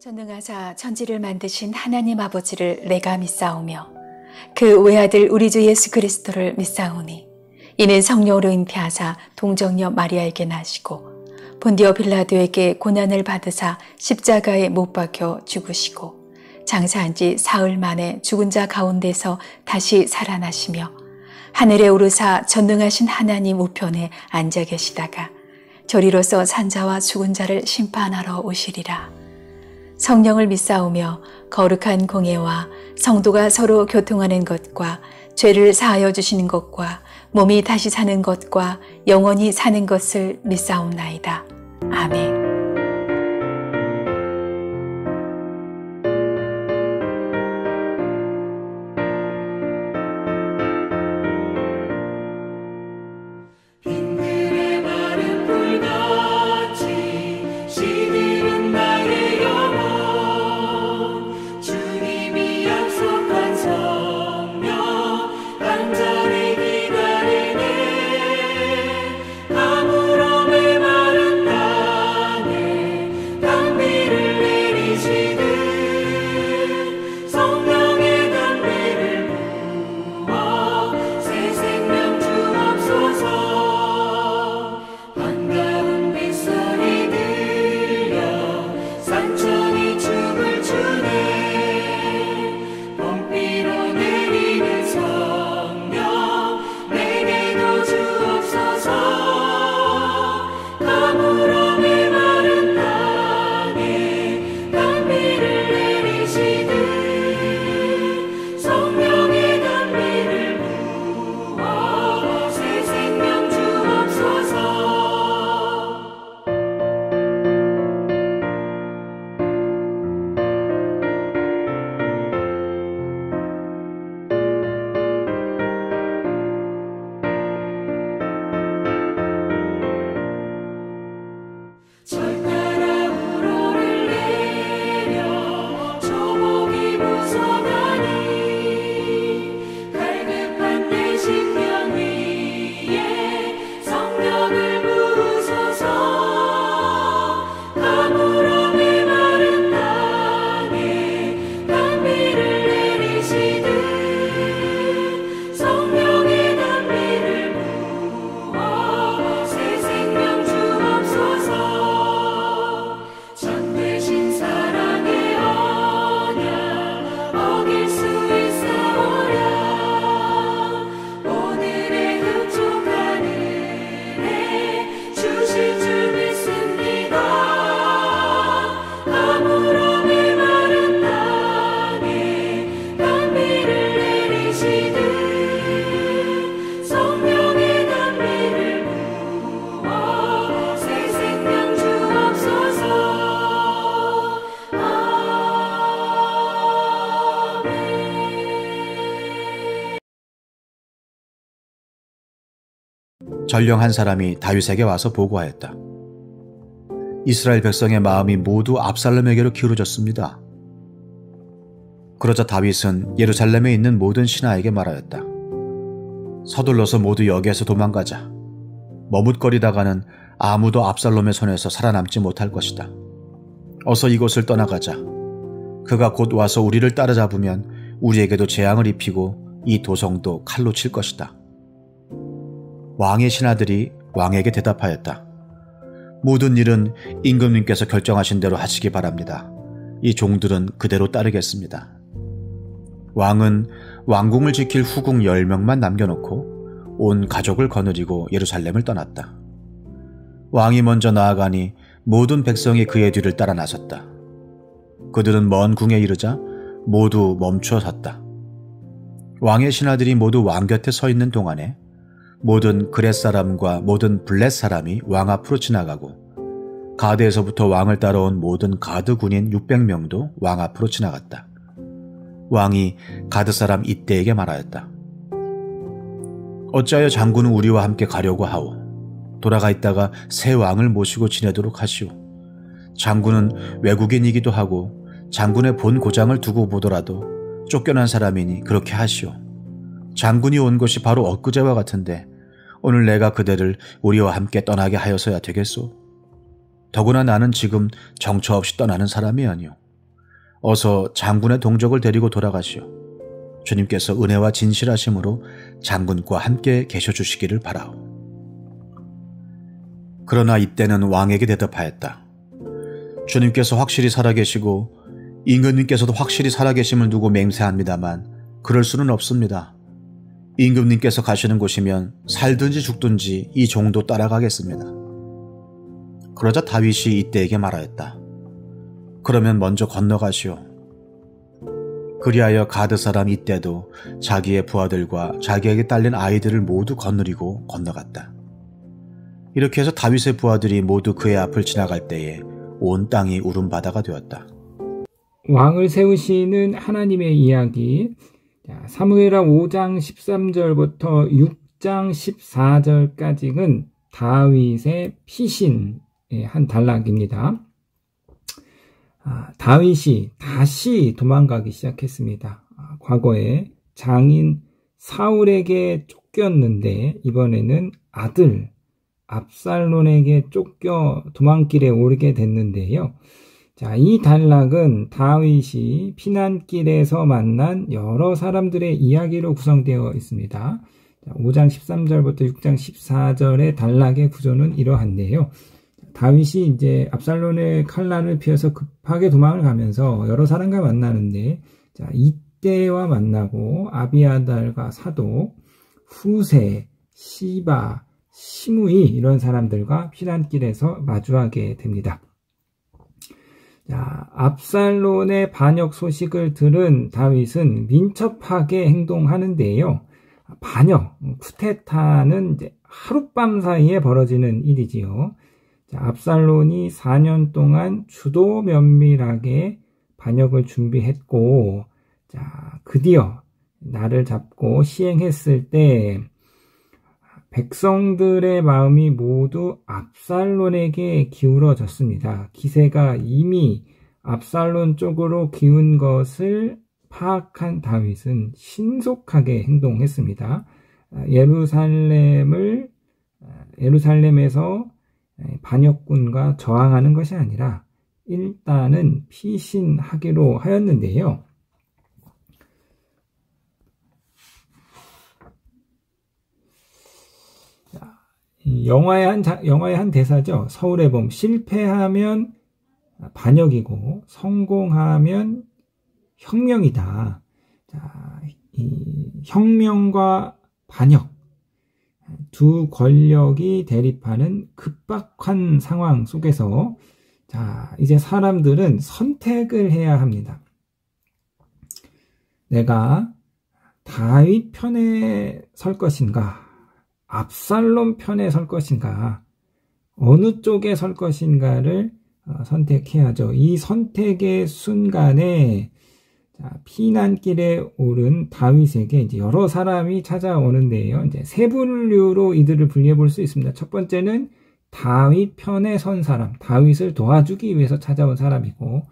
전능하사 천지를 만드신 하나님 아버지를 내가 믿사오며 그 외아들 우리 주 예수 그리스도를 믿사오니 이는 성령으로 잉태하사 동정녀 마리아에게 나시고 본디오 빌라도에게 고난을 받으사 십자가에 못 박혀 죽으시고 장사한 지 사흘 만에 죽은 자 가운데서 다시 살아나시며 하늘에 오르사 전능하신 하나님 우편에 앉아 계시다가 저리로서 산자와 죽은 자를 심판하러 오시리라. 성령을 믿사오며 거룩한 공예와 성도가 서로 교통하는 것과 죄를 사하여 주시는 것과 몸이 다시 사는 것과 영원히 사는 것을 믿사옵나이다. 아멘. 전령 한 사람이 다윗에게 와서 보고하였다. 이스라엘 백성의 마음이 모두 압살롬에게로 기울어졌습니다. 그러자 다윗은 예루살렘에 있는 모든 신하에게 말하였다. 서둘러서 모두 여기에서 도망가자. 머뭇거리다가는 아무도 압살롬의 손에서 살아남지 못할 것이다. 어서 이곳을 떠나가자. 그가 곧 와서 우리를 따라잡으면 우리에게도 재앙을 입히고 이 도성도 칼로 칠 것이다. 왕의 신하들이 왕에게 대답하였다. 모든 일은 임금님께서 결정하신 대로 하시기 바랍니다. 이 종들은 그대로 따르겠습니다. 왕은 왕궁을 지킬 후궁 10명만 남겨놓고 온 가족을 거느리고 예루살렘을 떠났다. 왕이 먼저 나아가니 모든 백성이 그의 뒤를 따라 나섰다. 그들은 먼 궁에 이르자 모두 멈추어 섰다. 왕의 신하들이 모두 왕 곁에 서 있는 동안에 모든 그렛 사람과 모든 블렛 사람이 왕 앞으로 지나가고 가드에서부터 왕을 따라온 모든 가드 군인 600명도 왕 앞으로 지나갔다. 왕이 가드 사람 이때에게 말하였다. 어찌하여 장군은 우리와 함께 가려고 하오? 돌아가 있다가 새 왕을 모시고 지내도록 하시오. 장군은 외국인이기도 하고 장군의 본 고장을 두고 보더라도 쫓겨난 사람이니 그렇게 하시오. 장군이 온 것이 바로 엊그제와 같은데 오늘 내가 그대를 우리와 함께 떠나게 하여서야 되겠소? 더구나 나는 지금 정처 없이 떠나는 사람이 아니오. 어서 장군의 동족을 데리고 돌아가시오. 주님께서 은혜와 진실하심으로 장군과 함께 계셔 주시기를 바라오. 그러나 이때는 왕에게 대답하였다. 주님께서 확실히 살아계시고 임금님께서도 확실히 살아계심을 두고 맹세합니다만 그럴 수는 없습니다. 임금님께서 가시는 곳이면 살든지 죽든지 이 종도 따라가겠습니다. 그러자 다윗이 이때에게 말하였다. 그러면 먼저 건너가시오. 그리하여 가드 사람 이때도 자기의 부하들과 자기에게 딸린 아이들을 모두 거느리고 건너갔다. 이렇게 해서 다윗의 부하들이 모두 그의 앞을 지나갈 때에 온 땅이 울음바다가 되었다. 왕을 세우시는 하나님의 이야기, 사무엘하 5장 13절부터 6장 14절까지는 다윗의 피신의 한 단락입니다. 다윗이 다시 도망가기 시작했습니다. 과거에 장인 사울에게 쫓겼는데 이번에는 아들 압살론에게 쫓겨 도망길에 오르게 됐는데요. 자, 이 단락은 다윗이 피난길에서 만난 여러 사람들의 이야기로 구성되어 있습니다. 5장 13절부터 6장 14절의 단락의 구조는 이러한데요. 다윗이 이제 압살론의 칼날을 피해서 급하게 도망을 가면서 여러 사람과 만나는데, 자, 이때와 만나고 아비아달과 사독, 후세, 시바, 시므이 이런 사람들과 피난길에서 마주하게 됩니다. 자, 압살론의 반역 소식을 들은 다윗은 민첩하게 행동하는데요. 반역, 쿠데타는 이제 하룻밤 사이에 벌어지는 일이지요. 자, 압살론이 4년 동안 주도 면밀하게 반역을 준비했고, 자, 드디어 날을 잡고 시행했을 때 백성들의 마음이 모두 압살론에게 기울어졌습니다. 기세가 이미 압살론 쪽으로 기운 것을 파악한 다윗은 신속하게 행동했습니다. 예루살렘에서 반역군과 저항하는 것이 아니라 일단은 피신하기로 하였는데요. 영화의 한 대사죠. 서울의 봄. 실패하면 반역이고 성공하면 혁명이다. 자, 이 혁명과 반역 두 권력이 대립하는 급박한 상황 속에서 자, 이제 사람들은 선택을 해야 합니다. 내가 다윗 편에 설 것인가? 압살롬 편에 설 것인가? 어느 쪽에 설 것인가를 선택해야죠. 이 선택의 순간에 피난길에 오른 다윗에게 이제 여러 사람이 찾아오는데요. 이제 세 분류로 이들을 분류해 볼 수 있습니다. 첫 번째는 다윗 편에 선 사람, 다윗을 도와주기 위해서 찾아온 사람이고,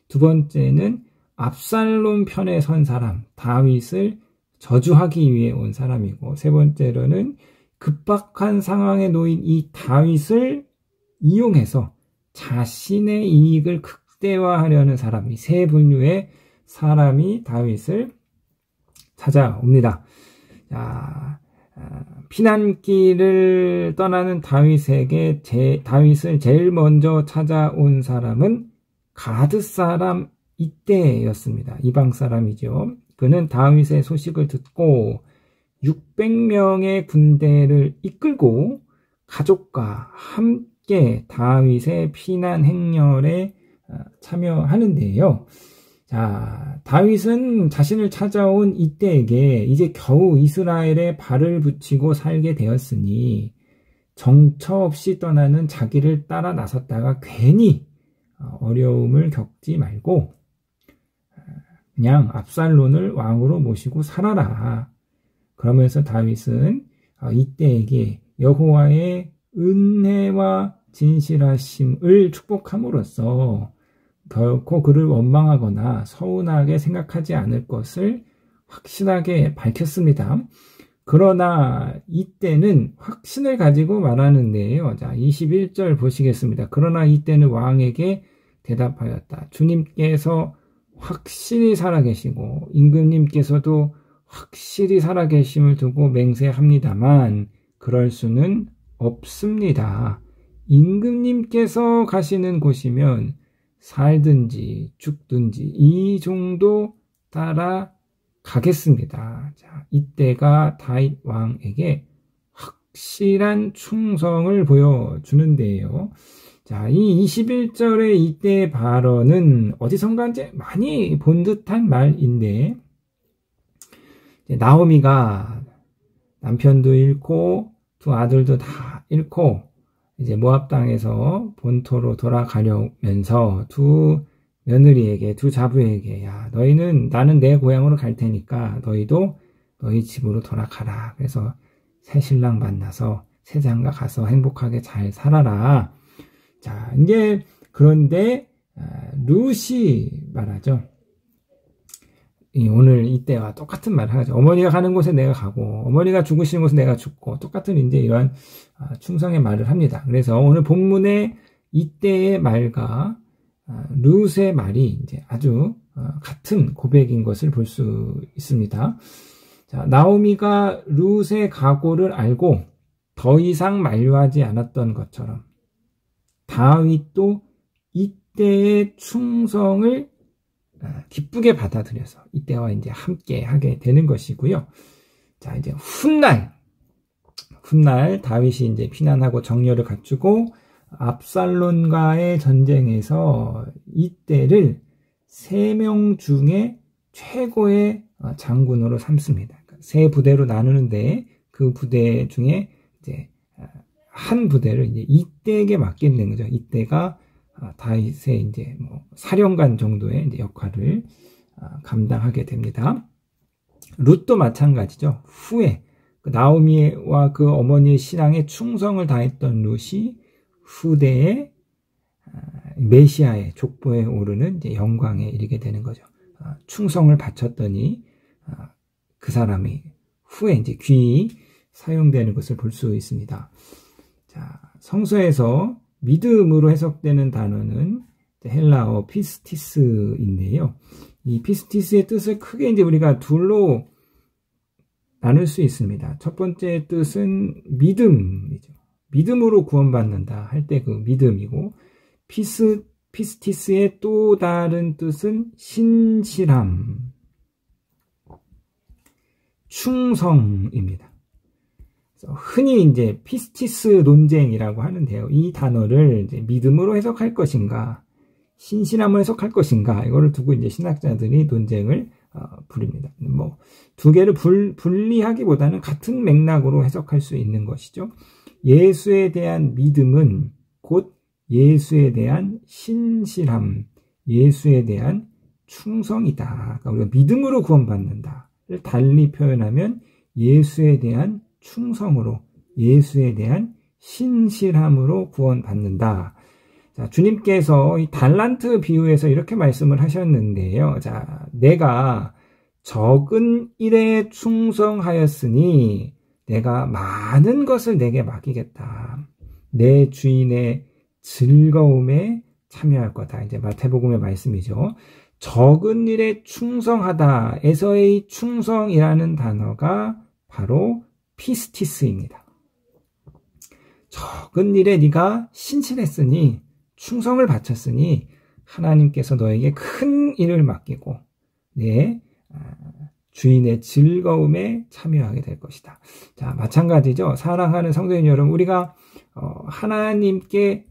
두 번째는 압살롬 편에 선 사람, 다윗을 저주하기 위해 온 사람이고, 세 번째로는 급박한 상황에 놓인 이 다윗을 이용해서 자신의 이익을 극대화하려는 사람, 이 세 분류의 사람이 다윗을 찾아옵니다. 자, 피난길을 떠나는 다윗에게 다윗을 제일 먼저 찾아온 사람은 가드 사람 이때였습니다. 이방 사람이죠. 그는 다윗의 소식을 듣고 600명의 군대를 이끌고 가족과 함께 다윗의 피난 행렬에 참여하는데요. 자, 다윗은 자신을 찾아온 이때에게 이제 겨우 이스라엘에 발을 붙이고 살게 되었으니 정처 없이 떠나는 자기를 따라 나섰다가 괜히 어려움을 겪지 말고 그냥 압살론을 왕으로 모시고 살아라. 그러면서 다윗은 이때에게 여호와의 은혜와 진실하심을 축복함으로써 결코 그를 원망하거나 서운하게 생각하지 않을 것을 확실하게 밝혔습니다. 그러나 이때는 확신을 가지고 말하는데요. 자, 21절 보시겠습니다. 그러나 이때는 왕에게 대답하였다. 주님께서 확실히 살아계시고 임금님께서도 확실히 살아계심을 두고 맹세합니다만 그럴 수는 없습니다. 임금님께서 가시는 곳이면 살든지 죽든지 이 정도 따라 가겠습니다. 자, 이때가 다윗 왕에게 확실한 충성을 보여주는데요. 자, 이 21절의 이때의 발언은 어디선가 이제 많이 본 듯한 말인데, 나오미가 남편도 잃고 두 아들도 다 잃고 이제 모압 땅에서 본토로 돌아가려면서 두 며느리에게, 두 자부에게, 야, 너희는, 나는 내 고향으로 갈 테니까 너희도 너희 집으로 돌아가라. 그래서 새 신랑 만나서 새 장가 가서 행복하게 잘 살아라. 자, 이제 그런데 룻이 말하죠. 오늘 이때와 똑같은 말을 하죠. 어머니가 가는 곳에 내가 가고 어머니가 죽으시는 곳에 내가 죽고 똑같은 이제 이러한 충성의 말을 합니다. 그래서 오늘 본문의 이때의 말과 룻의 말이 이제 아주 같은 고백인 것을 볼 수 있습니다. 자, 나오미가 룻의 각오를 알고 더 이상 만류하지 않았던 것처럼 다윗도 이때의 충성을 기쁘게 받아들여서 이때와 이제 함께 하게 되는 것이고요. 자, 이제 훗날 다윗이 이제 피난하고 정렬을 갖추고 압살론과의 전쟁에서 이때를 3명 중에 최고의 장군으로 삼습니다. 세 부대로 나누는데 그 부대 중에 이제 한 부대를 이제 이때에게 맡기는 거죠. 이때가 다윗의 이제 뭐 사령관 정도의 이제 역할을 감당하게 됩니다. 룻도 마찬가지죠. 후에 나오미와 그 어머니의 신앙에 충성을 다했던 룻이 후대에 메시아의 족보에 오르는 이제 영광에 이르게 되는 거죠. 충성을 바쳤더니 그 사람이 후에 이제 귀히 사용되는 것을 볼 수 있습니다. 자, 성서에서 믿음으로 해석되는 단어는 헬라어 피스티스인데요. 이 피스티스의 뜻을 크게 이제 우리가 둘로 나눌 수 있습니다. 첫 번째 뜻은 믿음이죠. 믿음으로 구원받는다 할 때 그 믿음이고, 피스티스의 또 다른 뜻은 신실함, 충성입니다. 흔히 이제 피스티스 논쟁이라고 하는데요. 이 단어를 이제 믿음으로 해석할 것인가, 신실함을 해석할 것인가, 이거를 두고 이제 신학자들이 논쟁을 부립니다. 뭐 두 개를 분리하기보다는 같은 맥락으로 해석할 수 있는 것이죠. 예수에 대한 믿음은 곧 예수에 대한 신실함, 예수에 대한 충성이다. 그러니까 우리가 믿음으로 구원받는다를 달리 표현하면 예수에 대한 충성으로, 예수에 대한 신실함으로 구원받는다. 자, 주님께서 이 달란트 비유에서 이렇게 말씀을 하셨는데요. 자, 내가 적은 일에 충성하였으니 내가 많은 것을 내게 맡기겠다. 내 주인의 즐거움에 참여할 거다. 이제 마태복음의 말씀이죠. 적은 일에 충성하다에서의 충성이라는 단어가 바로 피스티스입니다. 적은 일에 네가 신실했으니, 충성을 바쳤으니 하나님께서 너에게 큰 일을 맡기고 내 주인의 즐거움에 참여하게 될 것이다. 자, 마찬가지죠. 사랑하는 성도님 여러분, 우리가 하나님께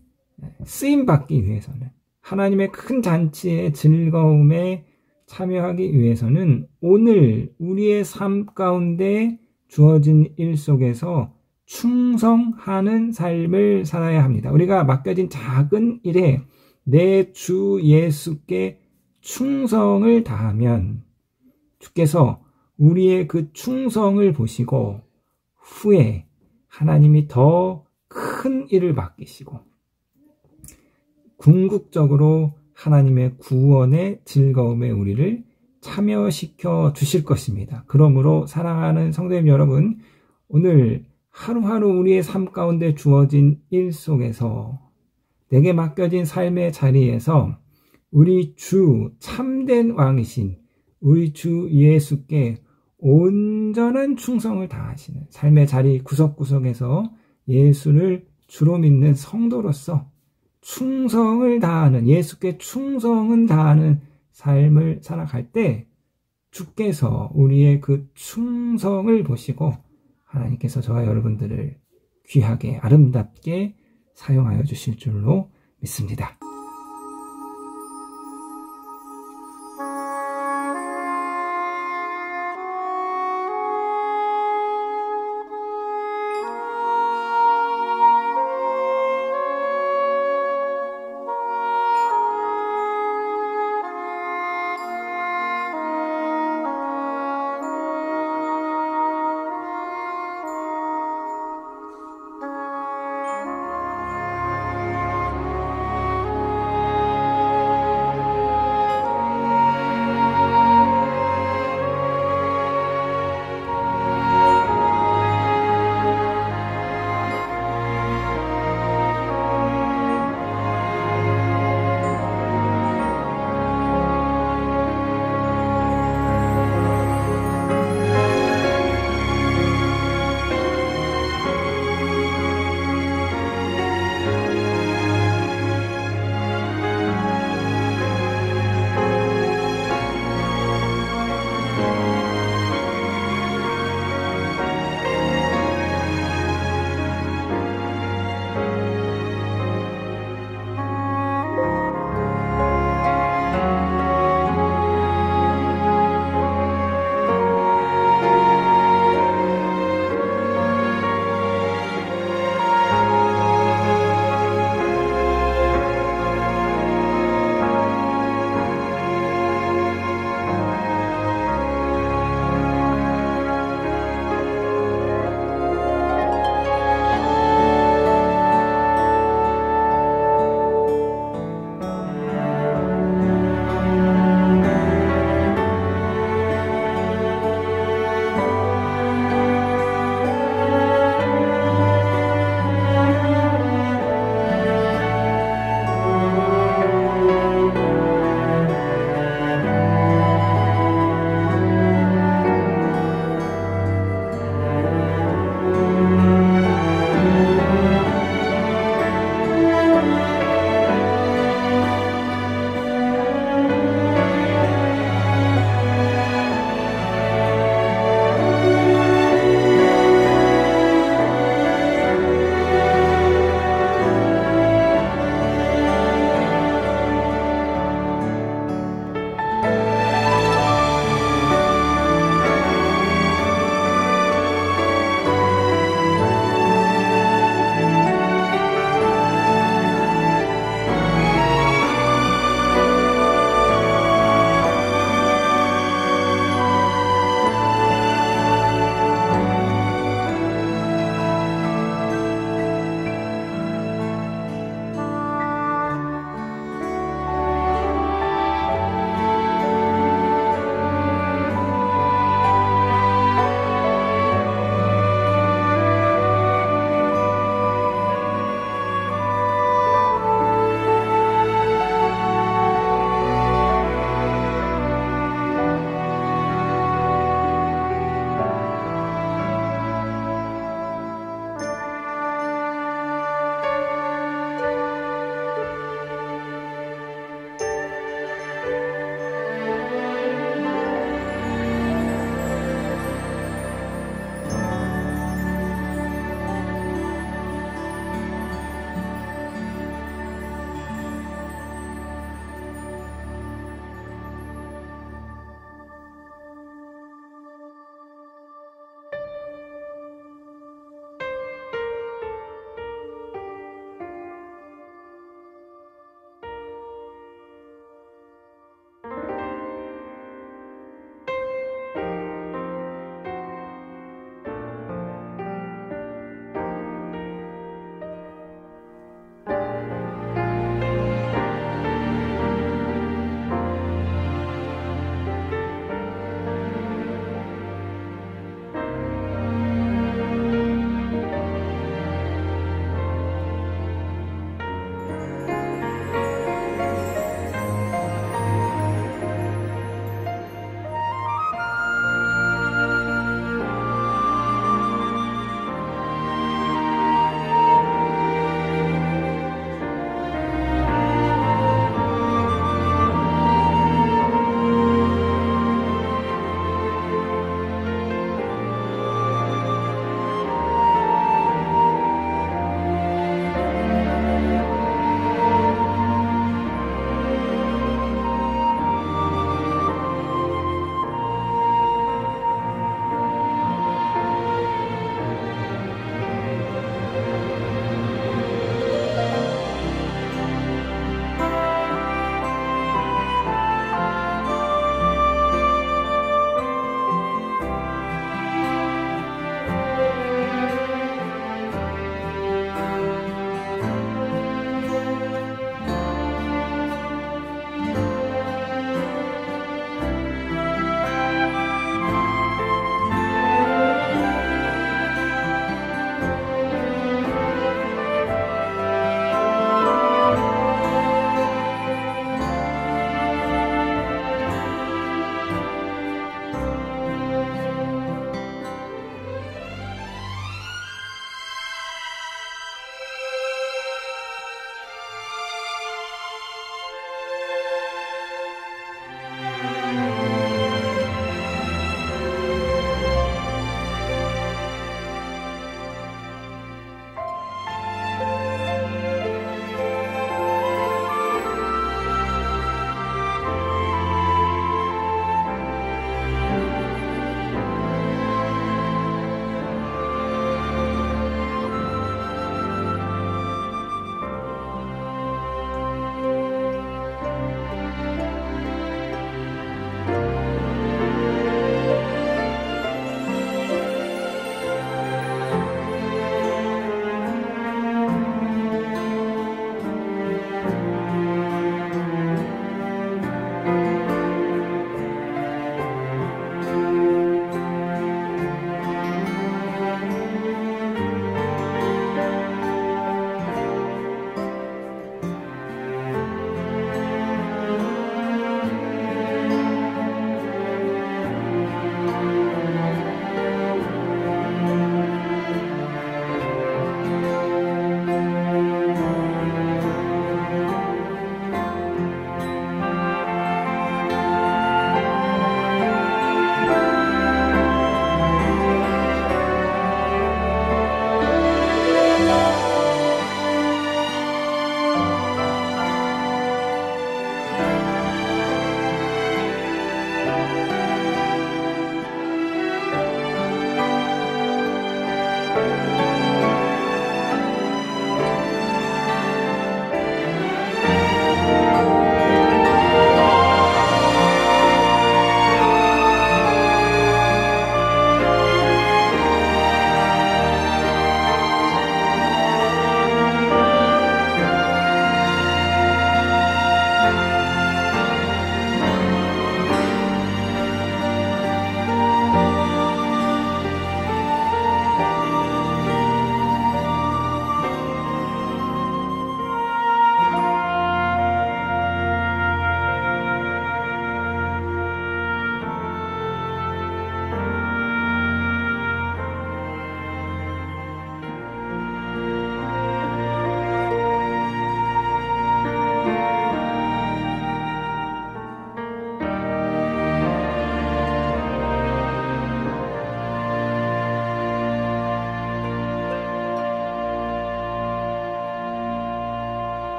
쓰임받기 위해서는, 하나님의 큰 잔치의 즐거움에 참여하기 위해서는 오늘 우리의 삶 가운데 주어진 일 속에서 충성하는 삶을 살아야 합니다. 우리가 맡겨진 작은 일에 내 주 예수께 충성을 다하면 주께서 우리의 그 충성을 보시고 후에 하나님이 더 큰 일을 맡기시고 궁극적으로 하나님의 구원의 즐거움에 우리를 참여시켜 주실 것입니다. 그러므로 사랑하는 성도님 여러분, 오늘 하루하루 우리의 삶 가운데 주어진 일 속에서 내게 맡겨진 삶의 자리에서 우리 주 참된 왕이신 우리 주 예수께 온전한 충성을 다하시는 삶의 자리 구석구석에서 예수를 주로 믿는 성도로서 충성을 다하는, 예수께 충성은 다하는 삶을 살아갈 때 주께서 우리의 그 충성을 보시고 하나님께서 저와 여러분들을 귀하게 아름답게 사용하여 주실 줄로 믿습니다.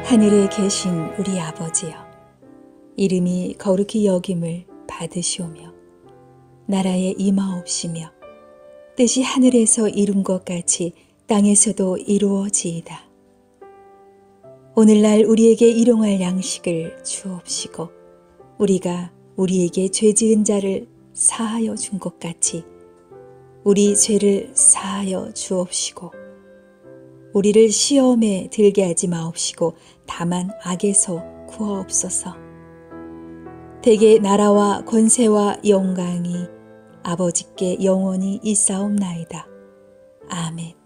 하늘에 계신 우리 아버지여, 이름이 거룩히 여김을 받으시오며 나라에 임하옵시며 뜻이 하늘에서 이룬 것 같이 땅에서도 이루어지이다. 오늘날 우리에게 일용할 양식을 주옵시고 우리가 우리에게 죄 지은 자를 사하여 준 것 같이 우리 죄를 사하여 주옵시고 우리를 시험에 들게 하지 마옵시고 다만 악에서 구하옵소서. 대개 나라와 권세와 영광이 아버지께 영원히 있사옵나이다. 아멘.